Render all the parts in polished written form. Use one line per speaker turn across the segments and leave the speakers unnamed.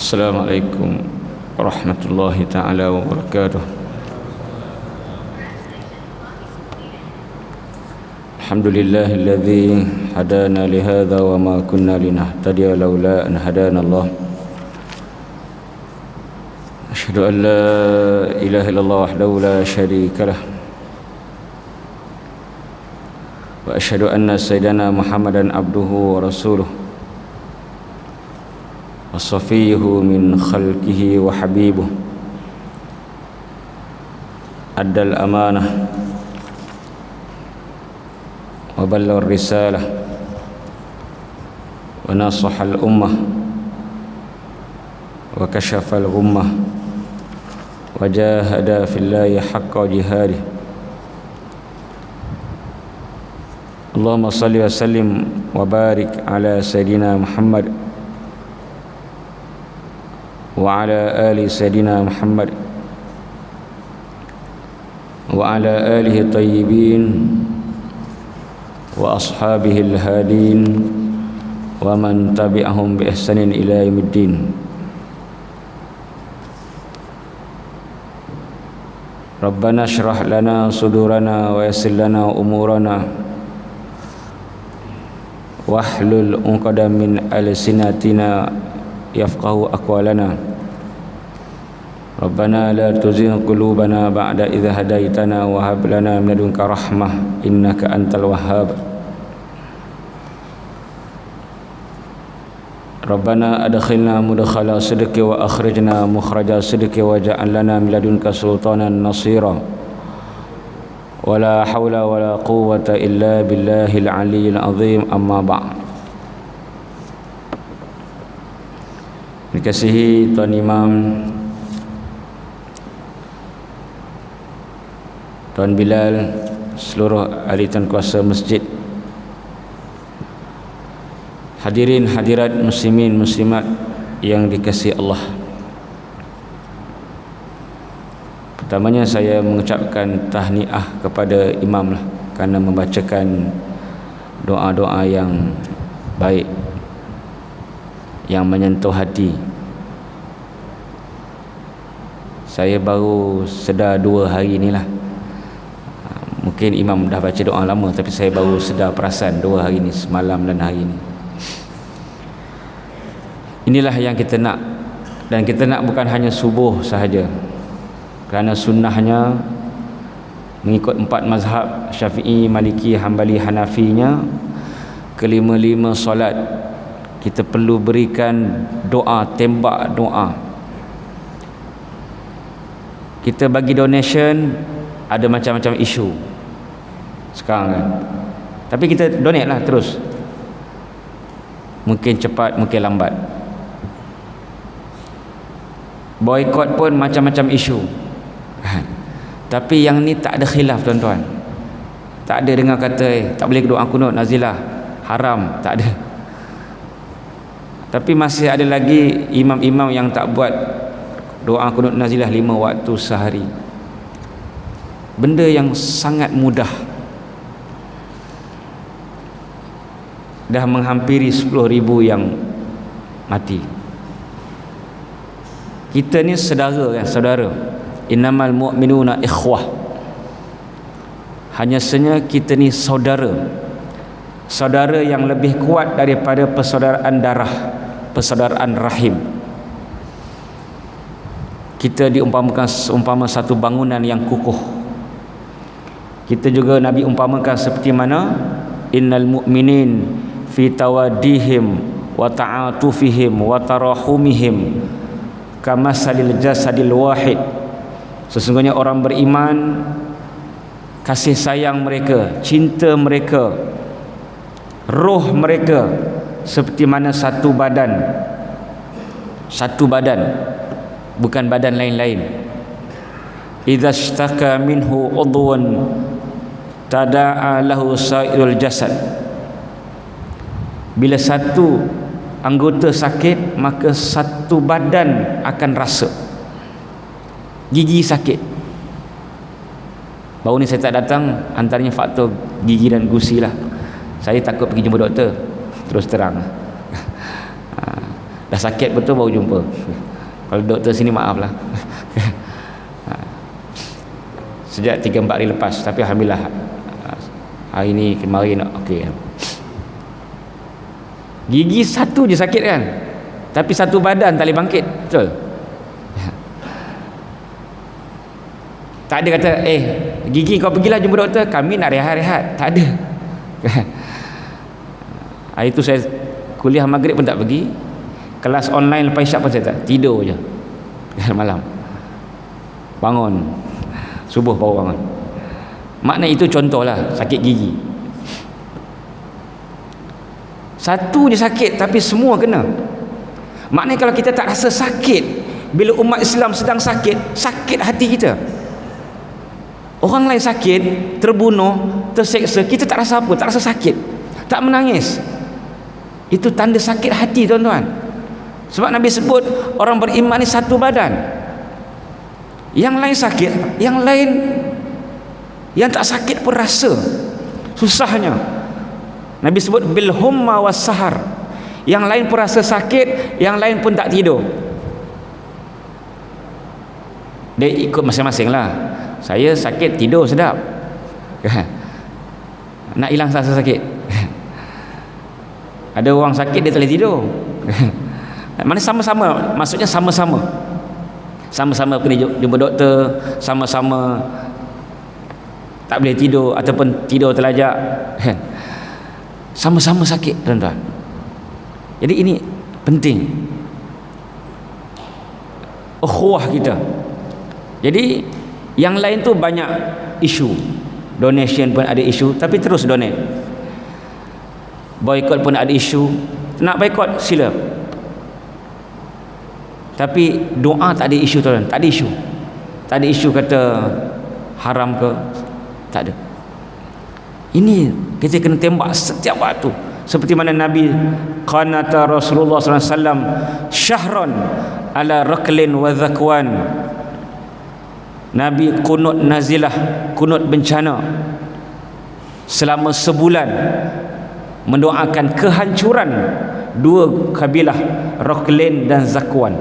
Assalamualaikum warahmatullahi ta'ala wabarakatuh. Alhamdulillahilladzi hadana lihadza wa ma kunna linahtadiya laula an hadana Allah. Asyhadu an la ilaha illallah wahdahu la syarika lah. Wa asyhadu anna sayyidana Muhammadan abduhu wa rasuluh. Wasafiyuhu min khalqihi wa habibuh. Addal amanah wa ballagha risalah wa nasaha al-ummah wa kashafa al-ghummah wa jahada fillahi haqqa jihadih. Allahumma salli wa sallim wa barik ala sayyidina Muhammad wa ala ali sayyidina Muhammad wa ala alihi tayyibin wa ashabihi al-hadin wa man tabi'ahum bi ihsanin ila yaumiddin. Rabbana shrah lana sudurana wa yassir lana umurana wahlul 'uqdatam min alsinatina yafqahu aqwalana. Rabbana la tuzigh qulubana ba'da idh hadaitana wa hab lana min ladunka rahmah innaka antal wahhab. Rabbana adkhilna mudkhala sidqi wa akhrijna mukhraja sidqi waj'al lana min ladunka sultanan nasira. Wala haula wala quwwata illa billahil aliyyil azim. Amma ba'd. Dikasihi Tuan Imam, Tuan Bilal, seluruh ahli tuan kuasa masjid, hadirin hadirat muslimin muslimat yang dikasihi Allah. Pertamanya saya mengucapkan tahniah kepada imam lah, kerana membacakan doa-doa yang baik, yang menyentuh hati. Saya baru sedar 2 hari ni lah. Mungkin imam dah baca doa lama, tapi saya baru sedar perasan 2 hari ni, semalam dan hari ni. Inilah yang kita nak. Dan kita nak bukan hanya subuh sahaja, kerana sunnahnya mengikut 4 mazhab Syafi'i, Maliki, Hambali, Hanafinya, kelima-lima solat kita perlu berikan doa, tembak doa. Kita bagi donation, ada macam-macam isu sekarang kan, tapi kita donate lah terus. Mungkin cepat, mungkin lambat. Boykot pun macam-macam isu, tapi yang ni tak ada khilaf tuan-tuan. Tak ada dengar kata tak boleh doa kunut nazilah, haram, tak ada. Tapi masih ada lagi imam-imam yang tak buat doa kunut nazilah 5 waktu sehari. Benda yang sangat mudah. Dah menghampiri 10,000 yang mati. Kita ni saudara kan, saudara. Innamal mu'minuna ikhwah. Hanya saja kita ni saudara. Saudara yang lebih kuat daripada persaudaraan darah, persaudaraan rahim. Kita diumpamakan seumpama satu bangunan yang kukuh. Kita juga Nabi umpamakan seperti mana innal mu'minin fi tawaddihim wa ta'atufihim wa tarahumihim kamasalil jasadil wahid. Sesungguhnya orang beriman, kasih sayang mereka, cinta mereka, roh mereka seperti mana satu badan. Satu badan, bukan badan lain-lain. Idza ishtaka minhu udwan tada'a lahu sa'irul jasad. Bila satu anggota sakit, maka satu badan akan rasa. Gigi sakit, baru ni saya tak datang, antaranya faktor gigi dan gusi lah. Saya takut pergi jumpa doktor, terus terang. Dah sakit betul baru jumpa. Kalau doktor sini maaf lah. Sejak 3-4 hari lepas, tapi alhamdulillah hari ni kemarin okey. Gigi satu je sakit kan, tapi satu badan tak boleh bangkit, betul? Tak ada kata gigi kau pergilah jumpa doktor, kami nak rehat-rehat. Tak ada. Hari tu saya kuliah maghrib pun tak pergi, kelas online lepas isyak pun saya tak, tidur je malam, bangun subuh baru bangun. Makna itu contohlah sakit gigi. Satu je sakit tapi semua kena. Maknanya kalau kita tak rasa sakit bila umat Islam sedang sakit, sakit hati kita. Orang lain sakit, terbunuh, terseksa, kita tak rasa apa, tak rasa sakit, tak menangis. Itu tanda sakit hati, tuan-tuan. Sebab Nabi sebut orang beriman ni satu badan. Yang lain sakit, yang lain yang tak sakit pun rasa susahnya. Nabi sebut bil humma was sahar. Yang lain pun rasa sakit, yang lain pun tak tidur. Dia ikut masing-masing lah. Saya sakit tidur sedap, nak hilang rasa sakit. Ada orang sakit dia tak boleh tidur. Mana sama-sama, maksudnya sama-sama pergi jumpa doktor, sama-sama tak boleh tidur ataupun tidur terlajak, sama-sama sakit, tuan-tuan. Jadi ini penting, ukhuwah kita. Jadi yang lain tu banyak isu, donation pun ada isu, tapi terus donate. Boykot pun ada isu, nak boykot sila, tapi doa tak ada isu, tuan. Tak ada isu, tak ada isu kata haram ke, tak ada. Ini kita kena tembak setiap waktu. Seperti mana Nabi qanata Rasulullah sallallahu alaihi wasallam syahran ala raklin wa zakwan. Nabi kunut nazilah, kunut bencana selama sebulan, mendoakan kehancuran dua kabilah, Raklin dan Zakwan.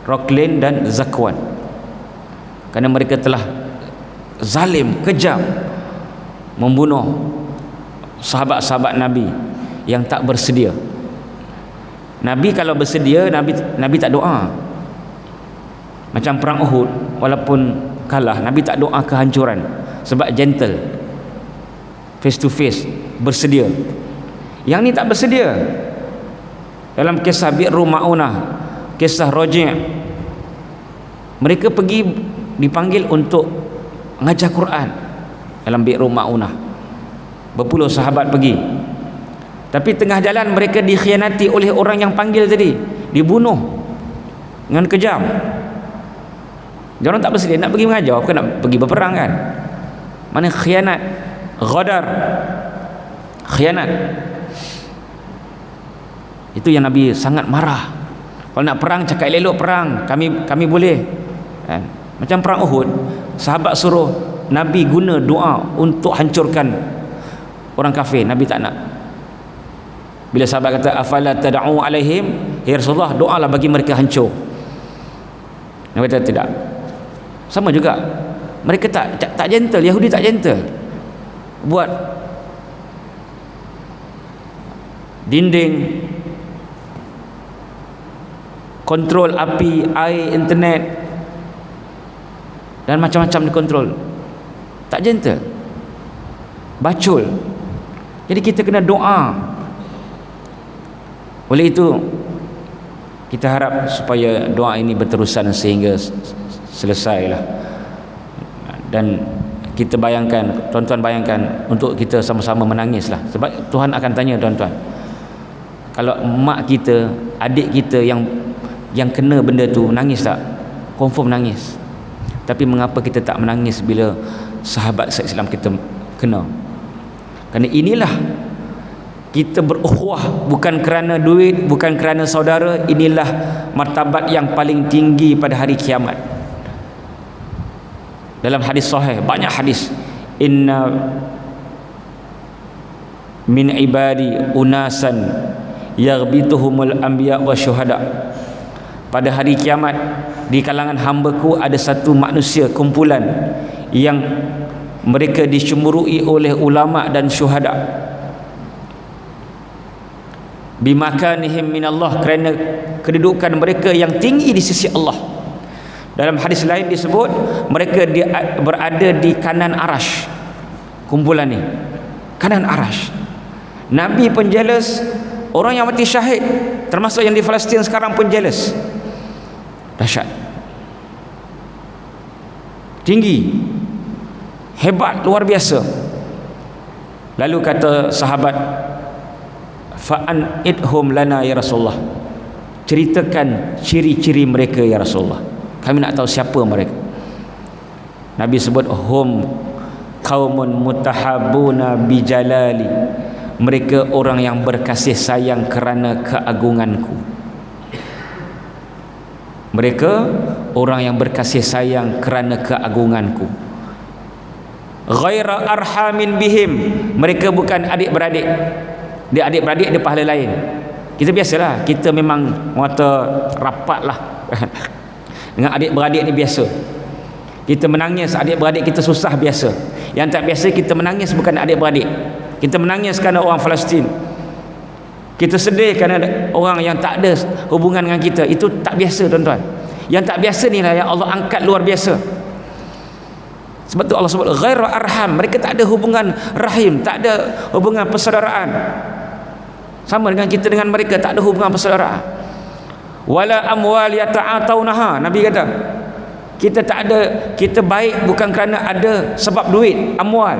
Raklin dan Zakwan, kerana mereka telah zalim, kejam, membunuh sahabat-sahabat Nabi yang tak bersedia. Nabi kalau bersedia, Nabi tak doa. Macam perang Uhud, walaupun kalah, Nabi tak doa kehancuran, sebab gentle, face to face, bersedia. Yang ni tak bersedia. Dalam kisah Bi'ru Ma'unah, kisah Raji', mereka pergi dipanggil untuk mengajar Quran dalam Bi'ru Ma'unah. Berpuluh sahabat pergi, tapi tengah jalan mereka dikhianati oleh orang yang panggil tadi, dibunuh dengan kejam. Diorang tak bersedia nak pergi mengajar, bukan nak pergi berperang kan. Mana khianat, ghadar, khianat. Itu yang Nabi sangat marah. Kalau nak perang, cakap elok perang, kami boleh kan? Macam perang Uhud, sahabat suruh Nabi guna doa untuk hancurkan orang kafir, Nabi tak nak. Bila sahabat kata afala tad'u alaihim, ya Rasulullah, doalah bagi mereka hancur, Nabi kata tidak. Sama juga, mereka tak gentle, Yahudi tak gentle, buat dinding, kontrol api, air, internet, dan macam-macam dikontrol. Tak gentle, bacul. Jadi kita kena doa. Oleh itu kita harap supaya doa ini berterusan sehingga selesailah. Dan kita bayangkan, tuan-tuan bayangkan, untuk kita sama-sama menangislah, sebab Tuhan akan tanya tuan-tuan, kalau mak kita, adik kita yang kena benda tu, nangis tak? Confirm nangis. Tapi mengapa kita tak menangis bila sahabat Islam kita kena? Kerana inilah kita berukhuwah, bukan kerana duit, bukan kerana saudara. Inilah martabat yang paling tinggi pada hari kiamat. Dalam hadis sahih, banyak hadis, inna min ibadi unasan yaghbituhumul anbiya wasyuhada. Pada hari kiamat di kalangan hamba-Ku ada satu manusia kumpulan yang mereka dicemburui oleh ulama dan syuhada. Bimakanihim minallah, kerana kedudukan mereka yang tinggi di sisi Allah. Dalam hadis lain disebut mereka berada di kanan arash. Kumpulan ni kanan arash. Nabi pun jealous, orang yang mati syahid termasuk yang di Palestin sekarang pun jealous. Dahsyat, tinggi, hebat, luar biasa. Lalu kata sahabat, fa'an idhum lana ya Rasulullah, ceritakan ciri-ciri mereka ya Rasulullah, kami nak tahu siapa mereka. Nabi sebut hum qaumun mutahabuna bijalali, mereka orang yang berkasih sayang kerana keagunganku. Mereka orang yang berkasih sayang kerana keagunganku. Ghaira arhamin bihim, mereka bukan adik-beradik. Dia adik-beradik, dia pahala lain. Kita biasalah, kita memang mata rapat lah dengan adik-beradik ni biasa. Kita menangis adik-beradik kita susah biasa. Yang tak biasa kita menangis bukan adik-beradik, kita menangis kerana orang Palestin. Kita sedih kerana orang yang tak ada hubungan dengan kita. Itu tak biasa tuan-tuan. Yang tak biasa ni lah yang Allah angkat luar biasa. Sebab tu Allah sebut ghairu arham, mereka tak ada hubungan rahim, tak ada hubungan persaudaraan. Sama dengan kita dengan mereka, tak ada hubungan persaudaraan. Wala amwal yata'ataunaha, Nabi kata kita tak ada, kita baik bukan kerana ada sebab duit, amwal.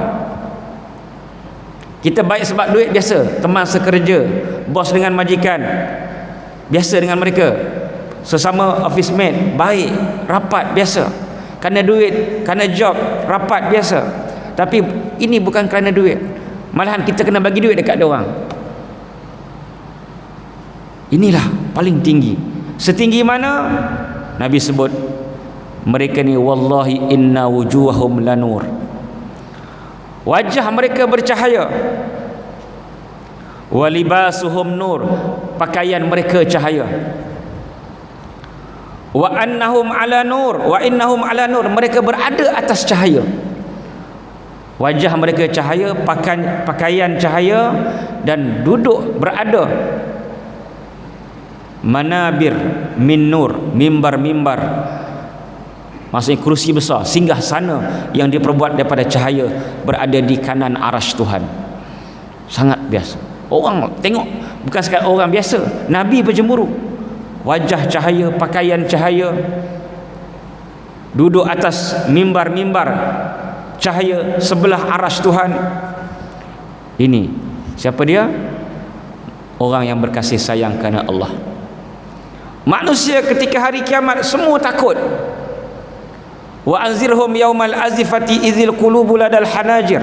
Kita baik sebab duit biasa, teman sekerja, bos dengan majikan, biasa dengan mereka. Sesama office mate, baik, rapat, biasa. Kerana duit, kerana job, rapat, biasa. Tapi ini bukan kerana duit. Malahan kita kena bagi duit dekat dia orang. Inilah paling tinggi. Setinggi mana? Nabi sebut mereka ni wallahi inna wujuhahum lanur, wajah mereka bercahaya. Walibasuhum nur, pakaian mereka cahaya. Wa annahum ala nur, wa innahum ala nur, mereka berada atas cahaya. Wajah mereka cahaya, pakaian cahaya, dan duduk berada manabir min nur, mimbar-mimbar, maksudnya kursi besar, singgah sana yang diperbuat daripada cahaya, berada di kanan arash Tuhan. Sangat biasa. Orang tengok, bukan sekadar orang biasa, Nabi bercemburu. Wajah cahaya, pakaian cahaya, duduk atas mimbar-mimbar cahaya sebelah arash Tuhan. Ini siapa dia? Orang yang berkasih sayang kerana Allah. Manusia ketika hari kiamat semua takut. Wa anzirhum yaumal azifati idzil qulubu ladal hanajir.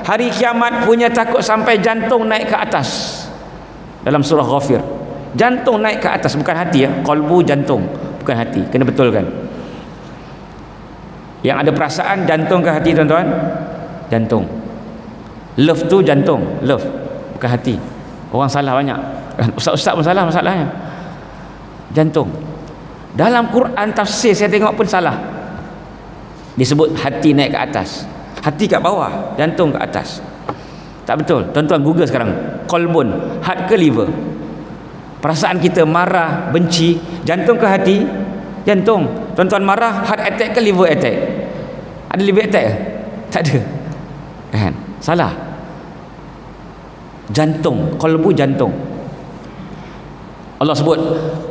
Hari kiamat punya takut sampai jantung naik ke atas. Dalam surah Ghafir, jantung naik ke atas, bukan hati ya, qalbu jantung, bukan hati, kena betulkan. Yang ada perasaan jantung ke hati tuan-tuan? Jantung. Love tu jantung, love, bukan hati. Orang salah banyak. Ustaz-ustaz pun salah masalahnya. Jantung. Dalam Quran tafsir saya tengok pun salah. Disebut hati naik ke atas, hati kat bawah, jantung ke atas. Tak betul. Tuan-tuan Google sekarang, kolbun, heart ke liver? Perasaan kita marah, benci, jantung ke hati? Jantung. Tuan-tuan marah, heart attack ke liver attack? Ada liver attack ke? Tak ada kan? Salah. Jantung, kolbu jantung. Allah sebut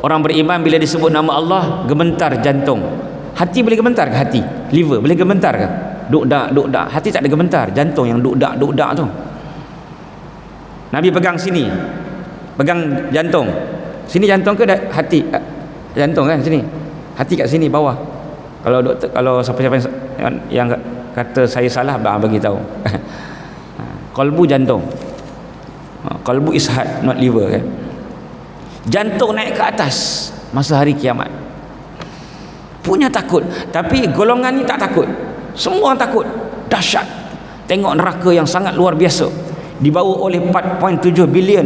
orang beriman bila disebut nama Allah gementar jantung. Hati boleh gementar ke hati? Liver boleh gementar ke? Duk-dak, duk-dak. Hati tak ada gementar, jantung yang duk-dak, duk-dak tu. Nabi pegang sini, pegang jantung. Sini jantung ke hati? Jantung kan sini. Hati kat sini bawah. Kalau doktor, kalau siapa-siapa yang kata saya salah, bagi tahu. Qalbu jantung. Qalbu is heart, not liver kan. Jantung naik ke atas masa hari kiamat. Punya takut, tapi golongan ni tak takut. Semua takut. Dahsyat. Tengok neraka yang sangat luar biasa, dibawa oleh 4.7 bilion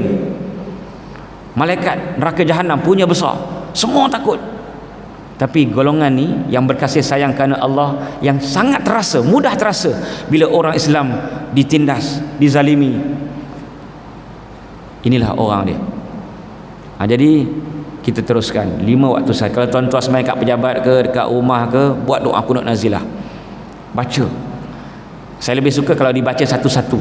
malaikat neraka jahanam punya besar, semua takut. Tapi golongan ni yang berkasih sayang kerana Allah, yang sangat terasa, mudah terasa bila orang Islam ditindas, dizalimi. Inilah orang dia. Jadi kita teruskan 5 waktu sahaja. Kalau tuan-tuan semai kat pejabat ke, dekat rumah ke, buat doa kunut nazilah, baca. Saya lebih suka kalau dibaca satu-satu.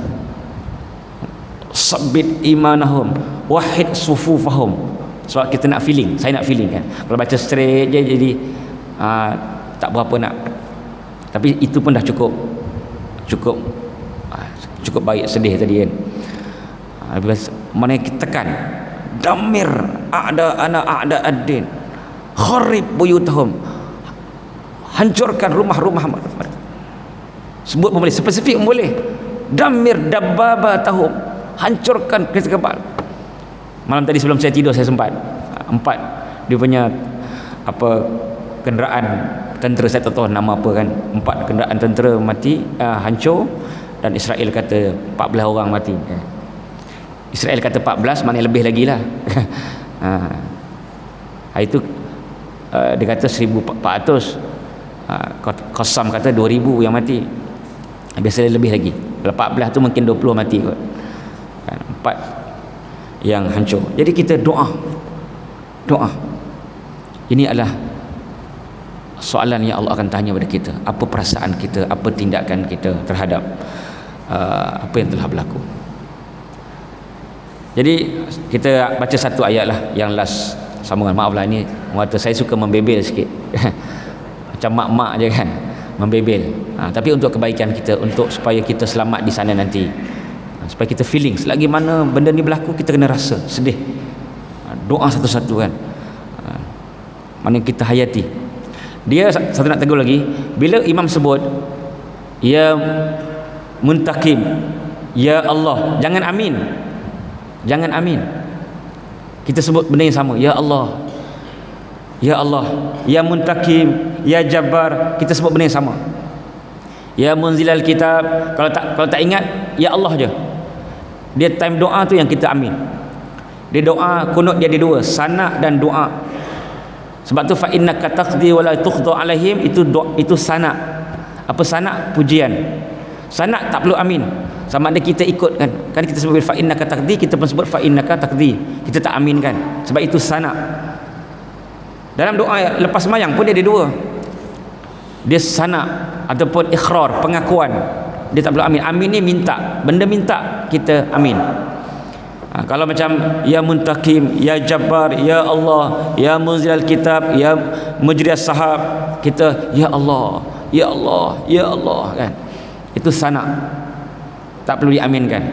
Sabbit imanahum, wahid sufufahum. Sebab kita nak feeling, saya nak feeling kan. Kalau baca straight je jadi tak berapa nak. Tapi itu pun dah cukup baik. Sedih tadi kan. Mana kita tekan, damir a'da ad-din, kharib buyutahum, hancurkan rumah-rumah mereka. Sebut pun boleh, spesifik pun boleh. Damir dabbabatahum, hancurkan kereta kebal. Malam tadi sebelum saya tidur saya sempat 4 dia punya kenderaan tentera, saya tak tahu nama apa kan, 4 kenderaan tentera mati, hancur, dan Israel kata 14 orang mati. Israel kata 14, mana lebih lagi lah. Itu dia kata 1,400, Qassam kata 2,000 yang mati. Biasanya lebih lagi. Kalau 14 tu mungkin 20 mati kot. 4 yang hancur. Jadi kita doa. Ini adalah soalan yang Allah akan tanya pada kita. Apa perasaan kita, apa tindakan kita terhadap apa yang telah berlaku. Jadi kita baca satu ayat lah, yang last sambungan. Maaf lah, ini mengata saya suka membebel sikit. Macam mak-mak je kan, membebel. Tapi untuk kebaikan kita, untuk supaya kita selamat di sana nanti, supaya kita feeling selagi mana benda ni berlaku, kita kena rasa sedih. Doa satu-satu kan, mana kita hayati. Dia satu nak tegur lagi, bila imam sebut ya muntakim, ya Allah, jangan amin, jangan amin. Kita sebut benda yang sama, ya Allah, ya Allah, ya muntakim, ya jabbar. Kita sebut benda yang sama. Ya munzilal kitab, kalau tak ingat, ya Allah je. Dia time doa tu yang kita amin. Dia doa kunut, dia ada 2, sana dan doa. Sebab tu fa innaka taqdi wa la tuqda alaihim, itu sana. Apa sana? Pujian. Sana tak perlu amin, sama ada kita ikut kan. Kan kita sebut fa innaka taqdi, kita pun sebut fa innaka taqdi, kita tak amin kan, sebab itu sana. Dalam doa lepas sembahyang pun dia ada 2. Dia sana ataupun ikhrar, pengakuan. Dia tak perlu amin. Amin ni minta, benda minta kita amin. Kalau macam ya muntakim, ya jabbar, ya Allah, ya munzilal kitab, ya mujriyas sahab, kita ya Allah, ya Allah, ya Allah kan. Itu sana, tak perlu diaminkan.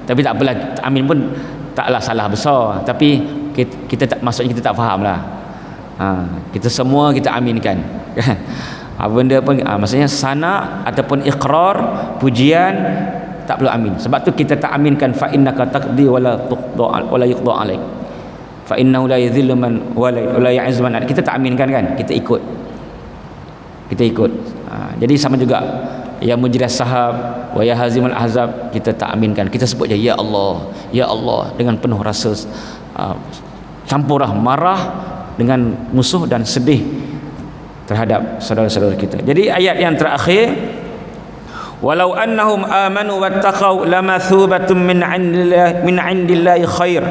Tapi tak apalah, amin pun taklah salah besar, tapi kita tak, maksudnya kita tak faham lah. Kita semua kita aminkan kan. Benda pun maksudnya sana ataupun iqrar, pujian, tak perlu amin. Sebab tu kita tak aminkan fa innaka taqdi wala yuqda alaik, fa innahu la yadhillu man walait wala ya'izzu man. Kita tak aminkan kan, kita ikut. Jadi sama juga ya mujras sahab wa ya hazimul ahzab, kita tak aminkan. Kita sebut je ya Allah, ya Allah, dengan penuh rasa campurah marah dengan musuh dan sedih terhadap saudara-saudara kita. Jadi ayat yang terakhir, walau annahum amanu wattaqau lamathubatun min indillahi khair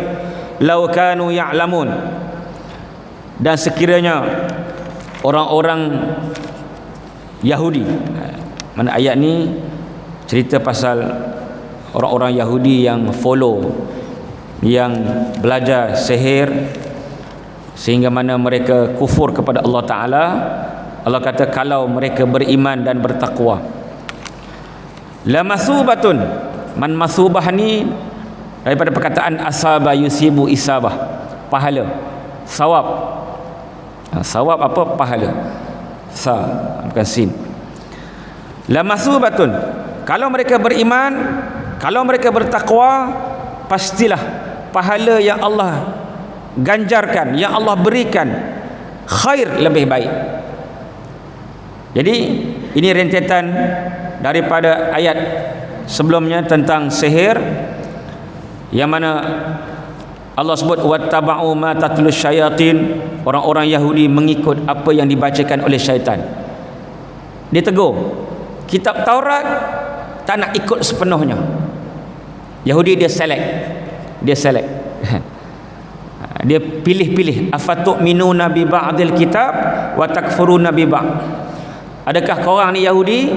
law kanu ya'lamun. Dan sekiranya orang-orang Yahudi, mana ayat ni cerita pasal orang-orang Yahudi yang follow, yang belajar sihir sehingga mana mereka kufur kepada Allah Ta'ala. Allah kata kalau mereka beriman dan bertakwa, la masubatun, man masubah ni daripada perkataan asaba yusibu isabah, pahala, sawab. Sawab apa? Pahala. Sa, bukan sin. La masubatun, kalau mereka beriman, kalau mereka bertakwa, pastilah pahala yang Allah ganjarkan, yang Allah berikan, khair, lebih baik. Jadi ini rentetan daripada ayat sebelumnya tentang sihir, yang mana Allah sebut wattaba'u ma tatlus syayatin, orang-orang Yahudi mengikut apa yang dibacakan oleh syaitan. Dia tegur, kitab Taurat tak nak ikut sepenuhnya. Yahudi dia select. Dia pilih-pilih. Afatu'minuna bi ba'dil kitab wa takfuruna bi ba'd. Adakah korang ni Yahudi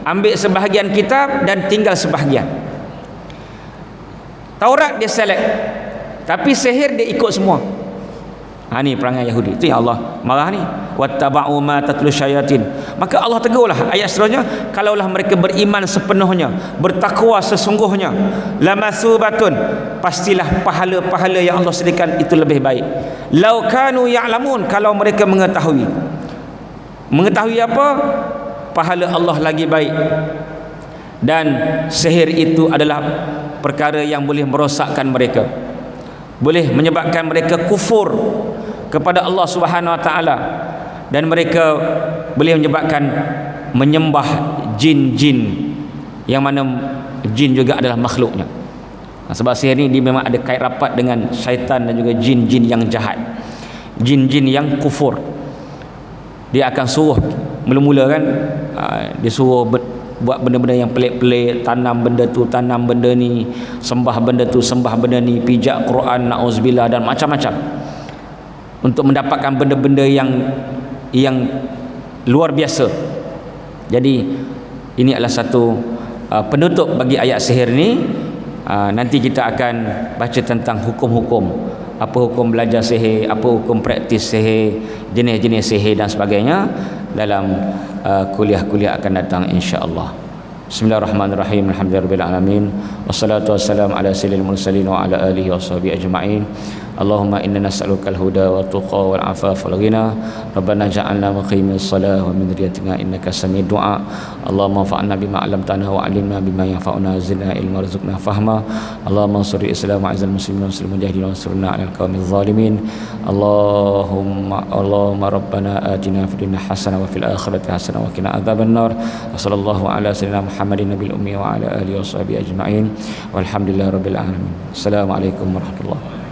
ambil sebahagian kitab dan tinggal sebahagian? Taurat dia select, tapi sihir dia ikut semua. Ni perangai Yahudi. Itu yang Allah marah ni. Wattaba'u ma tatlu syayatin. Maka Allah tegurlah ayat seterusnya, kalaulah mereka beriman sepenuhnya, bertakwa sesungguhnya, lamasubatun, pastilah pahala-pahala yang Allah sediakan itu lebih baik. Lau kanu ya'lamun, kalau mereka mengetahui. Mengetahui apa? Pahala Allah lagi baik. Dan sihir itu adalah perkara yang boleh merosakkan mereka, boleh menyebabkan mereka kufur kepada Allah Subhanahu Wa Taala, dan mereka boleh menyebabkan menyembah jin-jin, yang mana jin juga adalah makhluknya. Sebab sihir ni dia memang ada kait rapat dengan syaitan dan juga jin-jin yang jahat, jin-jin yang kufur. Dia akan suruh mula-mula kan, dia suruh buat benda-benda yang pelik-pelik, tanam benda tu, tanam benda ni, sembah benda tu, sembah benda ni, pijak Quran, na'uzubillah, dan macam-macam, untuk mendapatkan benda-benda yang luar biasa. Jadi ini adalah satu penutup bagi ayat sihir ni. Nanti kita akan baca tentang hukum-hukum, apa hukum belajar sihir, apa hukum praktis sihir, jenis-jenis sihir dan sebagainya dalam kuliah-kuliah akan datang insya-Allah. Bismillahirrahmanirrahim. Alhamdulillahirabbil alamin. Wassalatu wassalamu ala sayyidil mursalin wa ala alihi washabihi ajma'in. Allahumma inna nas'aluka al-huda wa tuqa wal afafa wal ghina. Rabbana ja'alna muqimis shalah wa min dhurriyyatina innaka samii du'a. Allahumma fa'alna bima 'allamtana wa 'allimna bima yanfa'una, zidna ilma warzuqna fahma. Allahumma ansur al-islam wa 'izzal muslimin wa ansur mujahidin wa ansurna 'alal qaumiz zalimin. Allahumma rabbana atina fid dunya hasanah wa fil akhirati hasanah wa qina adzaban nar. Wa sallallahu ala sayyidina Muhammadin nabiyil ummi wa ala alihi washabihi ajma'in. Walhamdulillahirabbil alamin. Assalamualaikum warahmatullahi wabarakatuh.